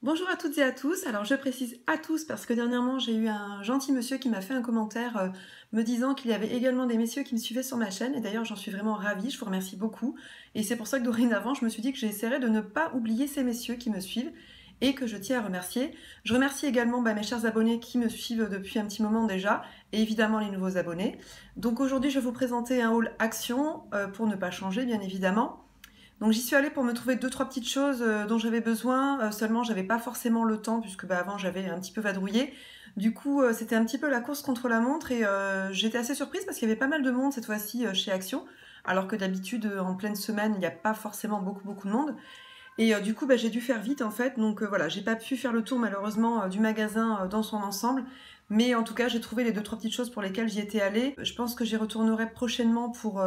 Bonjour à toutes et à tous. Alors je précise à tous parce que dernièrement j'ai eu un gentil monsieur qui m'a fait un commentaire me disant qu'il y avait également des messieurs qui me suivaient sur ma chaîne et d'ailleurs j'en suis vraiment ravie, je vous remercie beaucoup. Et c'est pour ça que dorénavant je me suis dit que j'essaierai de ne pas oublier ces messieurs qui me suivent et que je tiens à remercier. Je remercie également mes chers abonnés qui me suivent depuis un petit moment déjà et évidemment les nouveaux abonnés. Donc aujourd'hui je vais vous présenter un haul action pour ne pas changer bien évidemment. Donc j'y suis allée pour me trouver deux trois petites choses dont j'avais besoin. Seulement j'avais pas forcément le temps puisque avant j'avais un petit peu vadrouillé. Du coup c'était un petit peu la course contre la montre et j'étais assez surprise parce qu'il y avait pas mal de monde cette fois-ci chez Action. Alors que d'habitude en pleine semaine il n'y a pas forcément beaucoup de monde. Et du coup, j'ai dû faire vite en fait. Donc voilà, j'ai pas pu faire le tour malheureusement du magasin dans son ensemble. Mais en tout cas, j'ai trouvé les deux trois petites choses pour lesquelles j'y étais allée. Je pense que j'y retournerai prochainement pour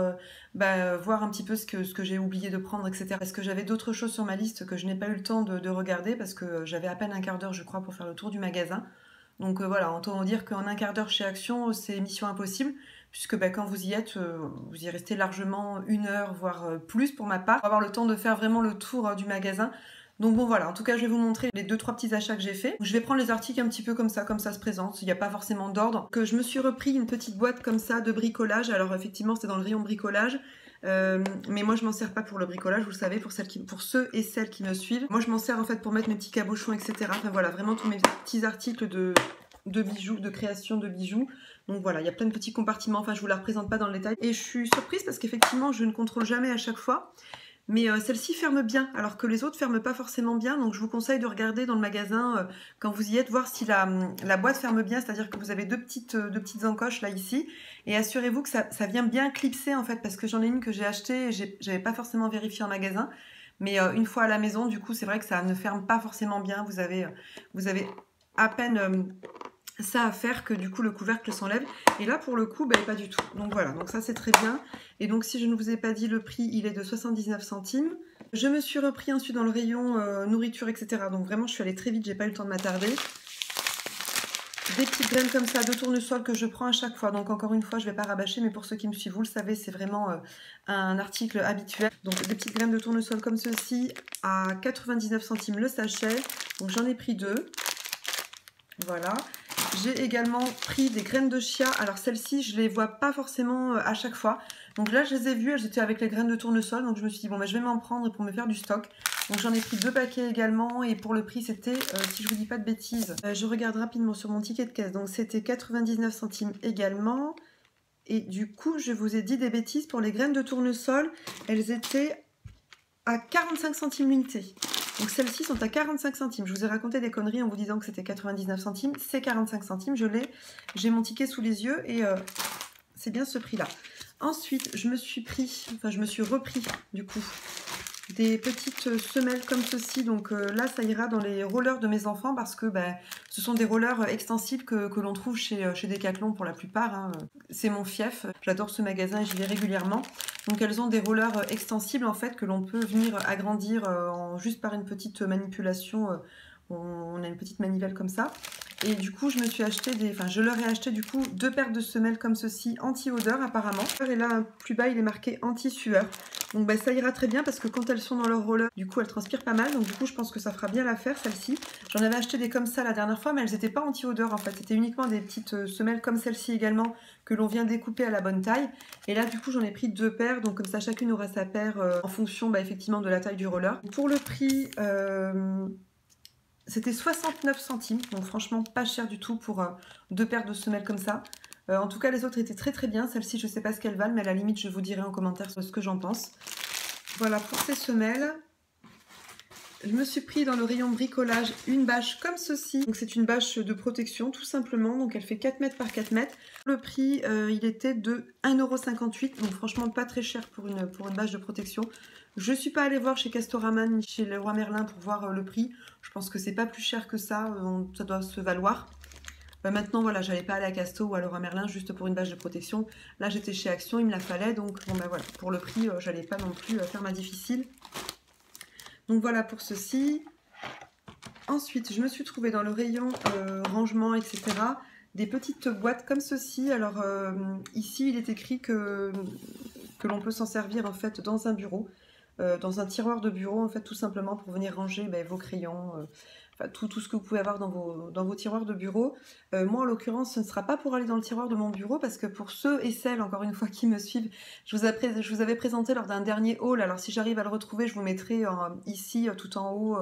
voir un petit peu ce que j'ai oublié de prendre, etc. Parce que j'avais d'autres choses sur ma liste que je n'ai pas eu le temps de regarder parce que j'avais à peine un quart d'heure, je crois, pour faire le tour du magasin. Donc voilà, autant dire qu'en un quart d'heure chez Action, c'est mission impossible, puisque quand vous y êtes, vous y restez largement une heure, voire plus pour ma part, pour avoir le temps de faire vraiment le tour du magasin. Donc bon voilà, en tout cas je vais vous montrer les deux trois petits achats que j'ai fait. Je vais prendre les articles un petit peu comme ça se présente, il n'y a pas forcément d'ordre. Que je me suis repris une petite boîte comme ça de bricolage, alors effectivement c'était dans le rayon bricolage. Mais moi je m'en sers pas pour le bricolage, vous le savez, pour ceux et celles qui me suivent. Moi je m'en sers en fait pour mettre mes petits cabochons, etc. Enfin voilà, vraiment tous mes petits articles de bijoux, de création de bijoux. Donc voilà, il y a plein de petits compartiments, enfin je vous la représente pas dans le détail. Et je suis surprise parce qu'effectivement je ne contrôle jamais à chaque fois. Mais celle-ci ferme bien, alors que les autres ferment pas forcément bien. Donc je vous conseille de regarder dans le magasin quand vous y êtes, voir si la boîte ferme bien, c'est-à-dire que vous avez deux petites encoches là ici. Et assurez-vous que ça vient bien clipser en fait, parce que j'en ai une que j'ai achetée et j'avais pas forcément vérifié en magasin. Mais une fois à la maison, du coup, c'est vrai que ça ne ferme pas forcément bien. Vous avez à peine ça à faire que du coup le couvercle s'enlève. Et là pour le coup pas du tout. Donc voilà, donc ça c'est très bien. Et donc si je ne vous ai pas dit le prix, il est de 79 centimes. Je me suis repris ensuite dans le rayon nourriture, etc. Donc vraiment je suis allée très vite, j'ai pas eu le temps de m'attarder. Des petites graines comme ça de tournesol que je prends à chaque fois. Donc encore une fois je vais pas rabâcher, mais pour ceux qui me suivent, vous le savez, c'est vraiment un article habituel. Donc des petites graines de tournesol comme ceci à 99 centimes le sachet. Donc j'en ai pris deux. Voilà. J'ai également pris des graines de chia. Alors celles-ci, je les vois pas forcément à chaque fois. Donc là, je les ai vues, elles étaient avec les graines de tournesol. Donc je me suis dit, bon, je vais m'en prendre pour me faire du stock. Donc j'en ai pris deux paquets également. Et pour le prix, c'était, si je vous dis pas de bêtises, je regarde rapidement sur mon ticket de caisse. Donc c'était 99 centimes également. Et du coup, je vous ai dit des bêtises pour les graines de tournesol. Elles étaient à 45 centimes l'unité. Donc celles-ci sont à 45 centimes. Je vous ai raconté des conneries en vous disant que c'était 99 centimes. C'est 45 centimes, j'ai mon ticket sous les yeux et c'est bien ce prix-là. Ensuite, je me suis repris du coup des petites semelles comme ceci. Donc là, ça ira dans les rollers de mes enfants parce que ce sont des rollers extensibles que l'on trouve chez Decathlon pour la plupart. Hein. C'est mon fief. J'adore ce magasin et j'y vais régulièrement. Donc elles ont des rollers extensibles en fait que l'on peut venir agrandir juste par une petite manipulation. On a une petite manivelle comme ça. Et du coup, je leur ai acheté du coup deux paires de semelles comme ceci, anti-odeur apparemment. Et là, plus bas, il est marqué anti-sueur. Donc ça ira très bien parce que quand elles sont dans leur roller, du coup, elles transpirent pas mal. Donc du coup, je pense que ça fera bien l'affaire, celle-ci. J'en avais acheté des comme ça la dernière fois, mais elles n'étaient pas anti-odeur en fait. C'était uniquement des petites semelles comme celle-ci également que l'on vient découper à la bonne taille. Et là, du coup, j'en ai pris deux paires. Donc comme ça, chacune aura sa paire en fonction effectivement de la taille du roller. Pour le prix... c'était 69 centimes, donc franchement pas cher du tout pour deux paires de semelles comme ça. En tout cas, les autres étaient très bien. Celles-ci, je ne sais pas ce qu'elles valent, mais à la limite, je vous dirai en commentaire ce que j'en pense. Voilà pour ces semelles. Je me suis pris dans le rayon bricolage une bâche comme ceci. Donc c'est une bâche de protection tout simplement. Donc elle fait 4 mètres par 4 mètres. Le prix, il était de 1,58 €. Donc franchement pas très cher pour une bâche de protection. Je ne suis pas allée voir chez Castorama ni chez Leroy Merlin pour voir le prix. Je pense que c'est pas plus cher que ça. Ça doit se valoir. Maintenant voilà, j'allais pas aller à Casto ou à Leroy Merlin juste pour une bâche de protection. Là j'étais chez Action, il me la fallait. Donc bon voilà, pour le prix, j'allais pas non plus faire ma difficile. Donc voilà pour ceci. Ensuite, je me suis trouvée dans le rayon rangement, etc. Des petites boîtes comme ceci. Alors ici, il est écrit que l'on peut s'en servir en fait dans un bureau. dans un tiroir de bureau, en fait, tout simplement pour venir ranger vos crayons, enfin, tout ce que vous pouvez avoir dans vos tiroirs de bureau. Moi, en l'occurrence, ce ne sera pas pour aller dans le tiroir de mon bureau, parce que pour ceux et celles, encore une fois, qui me suivent, je vous avais présenté lors d'un dernier haul, alors si j'arrive à le retrouver, je vous mettrai ici, tout en haut,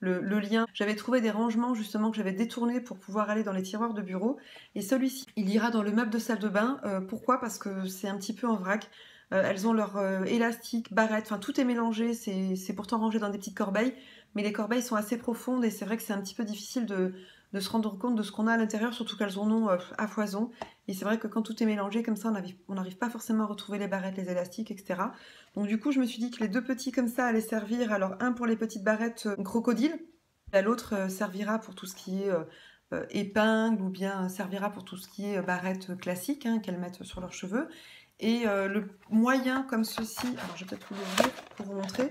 le lien. J'avais trouvé des rangements justement que j'avais détournés pour pouvoir aller dans les tiroirs de bureau. Et celui-ci, il ira dans le meuble de salle de bain. Pourquoi? Parce que c'est un petit peu en vrac. Elles ont leur élastique, barrette, enfin tout est mélangé. C'est pourtant rangé dans des petites corbeilles. Mais les corbeilles sont assez profondes et c'est vrai que c'est un petit peu difficile de se rendre compte de ce qu'on a à l'intérieur, surtout qu'elles en ont à foison. Et c'est vrai que quand tout est mélangé comme ça, on n'arrive pas forcément à retrouver les barrettes, les élastiques, etc. Donc du coup, je me suis dit que les deux petits comme ça allaient servir. Alors un pour les petites barrettes crocodile, l'autre servira pour tout ce qui est épingle ou bien servira pour tout ce qui est barrette classique qu'elles mettent sur leurs cheveux. Et le moyen comme ceci, alors je vais peut-être vous l'ouvrir pour vous montrer.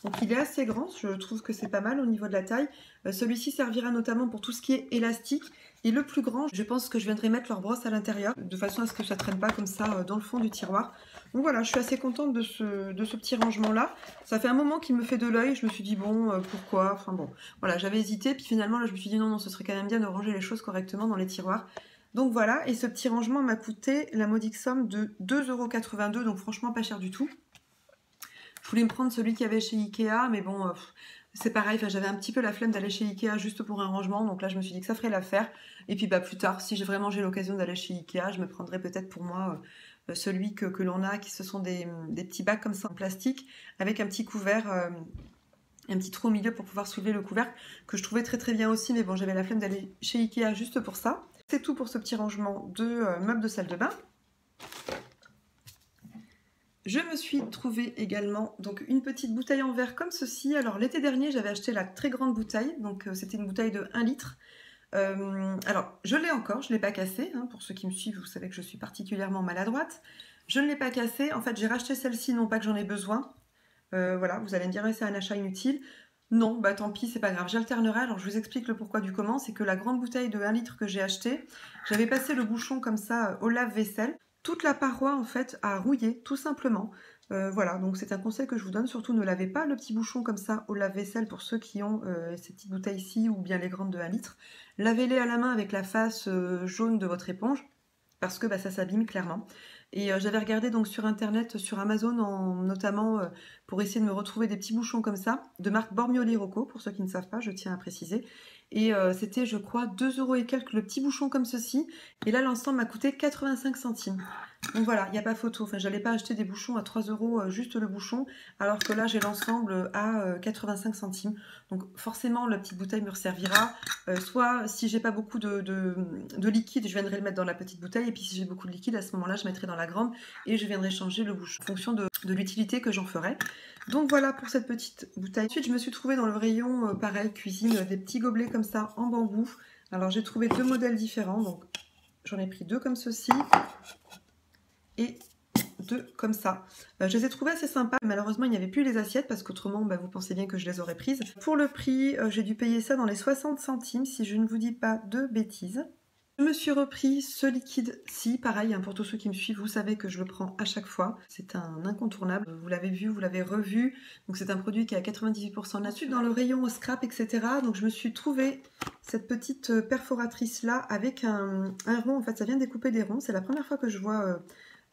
Donc il est assez grand, je trouve que c'est pas mal au niveau de la taille. Celui-ci servira notamment pour tout ce qui est élastique. Et le plus grand, je pense que je viendrai mettre leur brosse à l'intérieur, de façon à ce que ça ne traîne pas comme ça dans le fond du tiroir. Donc voilà, je suis assez contente de ce petit rangement-là. Ça fait un moment qu'il me fait de l'œil, je me suis dit bon, pourquoi? Enfin bon, voilà, j'avais hésité, puis finalement là je me suis dit non, ce serait quand même bien de ranger les choses correctement dans les tiroirs. Donc voilà, et ce petit rangement m'a coûté la modique somme de 2,82 €, donc franchement pas cher du tout. Je voulais me prendre celui qu'il y avait chez Ikea, mais bon, c'est pareil, j'avais un petit peu la flemme d'aller chez Ikea juste pour un rangement, donc là je me suis dit que ça ferait l'affaire. Et puis plus tard, si j'ai l'occasion d'aller chez Ikea, je me prendrai peut-être pour moi celui que l'on a, qui ce sont des petits bacs comme ça en plastique, avec un petit couvert, un petit trou au milieu pour pouvoir soulever le couvercle, que je trouvais très très bien aussi, mais bon, j'avais la flemme d'aller chez Ikea juste pour ça. C'est tout pour ce petit rangement de meubles de salle de bain. Je me suis trouvé également donc une petite bouteille en verre comme ceci. Alors l'été dernier, j'avais acheté la très grande bouteille, donc c'était une bouteille de 1 litre. Alors je l'ai encore, je ne l'ai pas cassée. Pour ceux qui me suivent, vous savez que je suis particulièrement maladroite. Je ne l'ai pas cassée. En fait, j'ai racheté celle-ci, non pas que j'en ai besoin. Voilà, vous allez me dire, c'est un achat inutile. Non, tant pis, c'est pas grave, j'alternerai. Alors je vous explique le pourquoi du comment. C'est que la grande bouteille de 1 litre que j'ai achetée, j'avais passé le bouchon comme ça au lave-vaisselle. Toute la paroi en fait a rouillé, tout simplement. Voilà, donc c'est un conseil que je vous donne. Surtout ne lavez pas le petit bouchon comme ça au lave-vaisselle pour ceux qui ont ces petites bouteilles ici ou bien les grandes de 1 litre. Lavez-les à la main avec la face jaune de votre éponge parce que ça s'abîme clairement. Et j'avais regardé donc sur internet, sur Amazon notamment, pour essayer de me retrouver des petits bouchons comme ça, de marque Bormioli Rocco, pour ceux qui ne savent pas, je tiens à préciser. Et c'était, je crois, 2 € et quelques le petit bouchon comme ceci. Et là, l'ensemble m'a coûté 85 centimes. Donc voilà, il n'y a pas photo. Enfin, j'allais pas acheter des bouchons à 3 € juste le bouchon, alors que là, j'ai l'ensemble à 85 centimes. Donc forcément, la petite bouteille me resservira. Soit, si j'ai pas beaucoup de liquide, je viendrai le mettre dans la petite bouteille. Et puis, si j'ai beaucoup de liquide, à ce moment-là, je mettrai dans la grande et je viendrai changer le bouchon en fonction de l'utilité que j'en ferai. Donc voilà pour cette petite bouteille. Ensuite, je me suis trouvée dans le rayon, pareil, cuisine, des petits gobelets comme ça en bambou. Alors, j'ai trouvé 2 modèles différents. Donc, j'en ai pris 2 comme ceci et 2 comme ça. Je les ai trouvés assez sympas. Malheureusement, il n'y avait plus les assiettes parce qu'autrement, vous pensez bien que je les aurais prises. Pour le prix, j'ai dû payer ça dans les 60 centimes, si je ne vous dis pas de bêtises. Je me suis repris ce liquide-ci, pareil, pour tous ceux qui me suivent, vous savez que je le prends à chaque fois. C'est un incontournable, vous l'avez vu, vous l'avez revu, donc c'est un produit qui est à 98% naturel. Dans le rayon scrap, etc., donc je me suis trouvé cette petite perforatrice-là avec un rond, en fait ça vient découper des ronds, c'est la première fois que je vois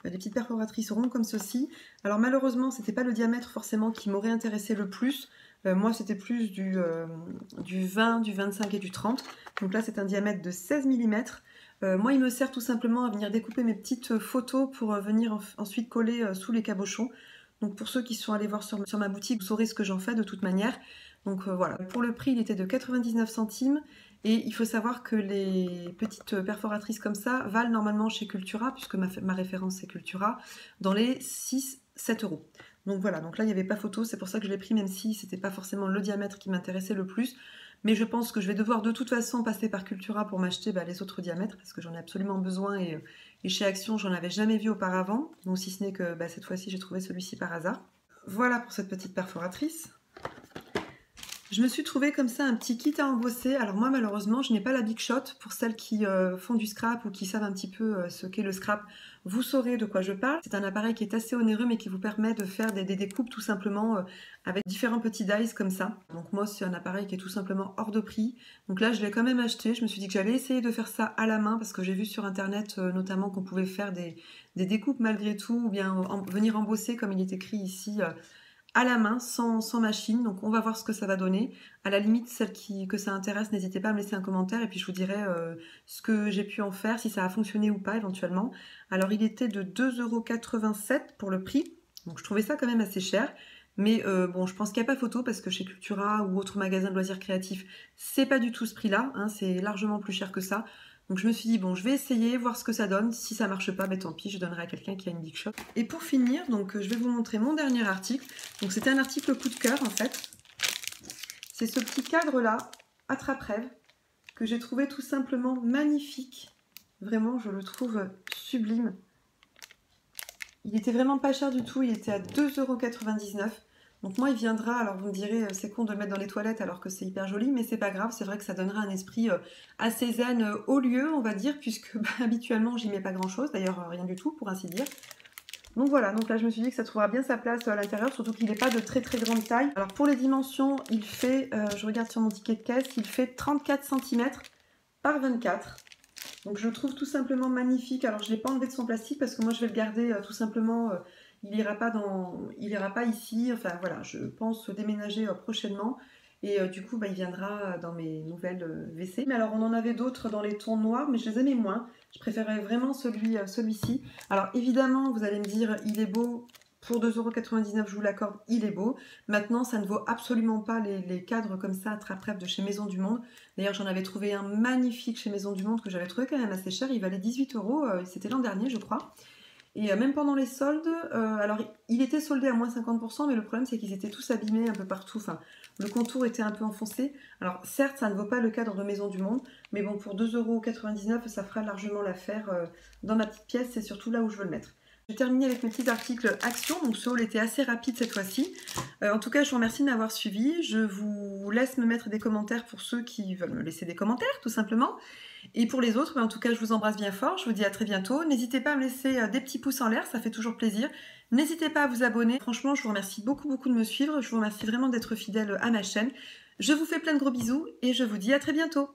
des petites perforatrices rondes comme ceci. Alors malheureusement, c'était pas le diamètre forcément qui m'aurait intéressé le plus. Moi, c'était plus du 20, du 25 et du 30. Donc là, c'est un diamètre de 16 mm. Moi, il me sert tout simplement à venir découper mes petites photos pour venir ensuite coller sous les cabochons. Donc pour ceux qui sont allés voir sur ma boutique, vous saurez ce que j'en fais de toute manière. Donc voilà, pour le prix, il était de 99 centimes. Et il faut savoir que les petites perforatrices comme ça valent normalement chez Cultura, puisque ma référence c'est Cultura, dans les 6-7 €. Donc voilà, donc là il n'y avait pas photo, c'est pour ça que je l'ai pris, même si c'était pas forcément le diamètre qui m'intéressait le plus. Mais je pense que je vais devoir de toute façon passer par Cultura pour m'acheter les autres diamètres, parce que j'en ai absolument besoin et chez Action j'en avais jamais vu auparavant. Donc si ce n'est que cette fois-ci j'ai trouvé celui-ci par hasard. Voilà pour cette petite perforatrice. Je me suis trouvé comme ça un petit kit à embosser. Alors moi malheureusement je n'ai pas la Big Shot. Pour celles qui font du scrap ou qui savent un petit peu ce qu'est le scrap, vous saurez de quoi je parle. C'est un appareil qui est assez onéreux mais qui vous permet de faire des découpes tout simplement avec différents petits dies comme ça. Donc moi c'est un appareil qui est tout simplement hors de prix. Donc là je l'ai quand même acheté. Je me suis dit que j'allais essayer de faire ça à la main parce que j'ai vu sur internet notamment qu'on pouvait faire des découpes malgré tout ou bien venir embosser comme il est écrit ici. À la main, sans machine, donc on va voir ce que ça va donner. À la limite, que ça intéresse, n'hésitez pas à me laisser un commentaire et puis je vous dirai ce que j'ai pu en faire, si ça a fonctionné ou pas éventuellement. Alors il était de 2,87 € pour le prix, donc je trouvais ça quand même assez cher. Mais bon, je pense qu'il n'y a pas photo parce que chez Cultura ou autre magasin de loisirs créatifs, c'est pas du tout ce prix-là, hein, c'est largement plus cher que ça. Donc je me suis dit, bon, je vais essayer, voir ce que ça donne. Si ça marche pas, ben tant pis, je donnerai à quelqu'un qui a une Big Shot. Et pour finir, donc je vais vous montrer mon dernier article. Donc c'était un article coup de cœur en fait. C'est ce petit cadre-là, attrape-rêve, que j'ai trouvé tout simplement magnifique. Vraiment, je le trouve sublime. Il était vraiment pas cher du tout, il était à 2,99 €. Donc moi il viendra, alors vous me direz c'est con de le mettre dans les toilettes alors que c'est hyper joli, mais c'est pas grave, c'est vrai que ça donnera un esprit assez zen au lieu on va dire, puisque habituellement j'y mets pas grand chose, d'ailleurs rien du tout pour ainsi dire. Donc voilà, donc là je me suis dit que ça trouvera bien sa place à l'intérieur, surtout qu'il n'est pas de très très grande taille. Alors pour les dimensions, il fait, je regarde sur mon ticket de caisse, il fait 34 cm par 24. Donc je le trouve tout simplement magnifique. Alors je ne l'ai pas enlevé de son plastique parce que moi je vais le garder tout simplement. Il ira pas ici. Enfin voilà, je pense déménager prochainement. Et du coup, il viendra dans mes nouvelles WC. Mais alors on en avait d'autres dans les tons noirs, mais je les aimais moins. Je préférais vraiment celui-ci. Alors évidemment, vous allez me dire, il est beau. Pour 2,99 €, je vous l'accorde, il est beau. Maintenant, ça ne vaut absolument pas les cadres comme ça, attrape-rêve de chez Maison du Monde. D'ailleurs, j'en avais trouvé un magnifique chez Maison du Monde que j'avais trouvé quand même assez cher. Il valait 18 €, c'était l'an dernier, je crois. Et même pendant les soldes, alors il était soldé à moins 50%, mais le problème c'est qu'ils étaient tous abîmés un peu partout. Enfin, le contour était un peu enfoncé. Alors certes, ça ne vaut pas le cadre de Maison du Monde, mais bon, pour 2,99 €, ça fera largement l'affaire dans ma petite pièce. C'est surtout là où je veux le mettre. J'ai terminé avec mes petits articles Action, donc ce haul était assez rapide cette fois-ci. En tout cas, je vous remercie de m'avoir suivi. Je vous laisse me mettre des commentaires pour ceux qui veulent me laisser des commentaires, tout simplement. Et pour les autres, en tout cas, je vous embrasse bien fort. Je vous dis à très bientôt. N'hésitez pas à me laisser des petits pouces en l'air, ça fait toujours plaisir. N'hésitez pas à vous abonner. Franchement, je vous remercie beaucoup, beaucoup de me suivre. Je vous remercie vraiment d'être fidèle à ma chaîne. Je vous fais plein de gros bisous et je vous dis à très bientôt.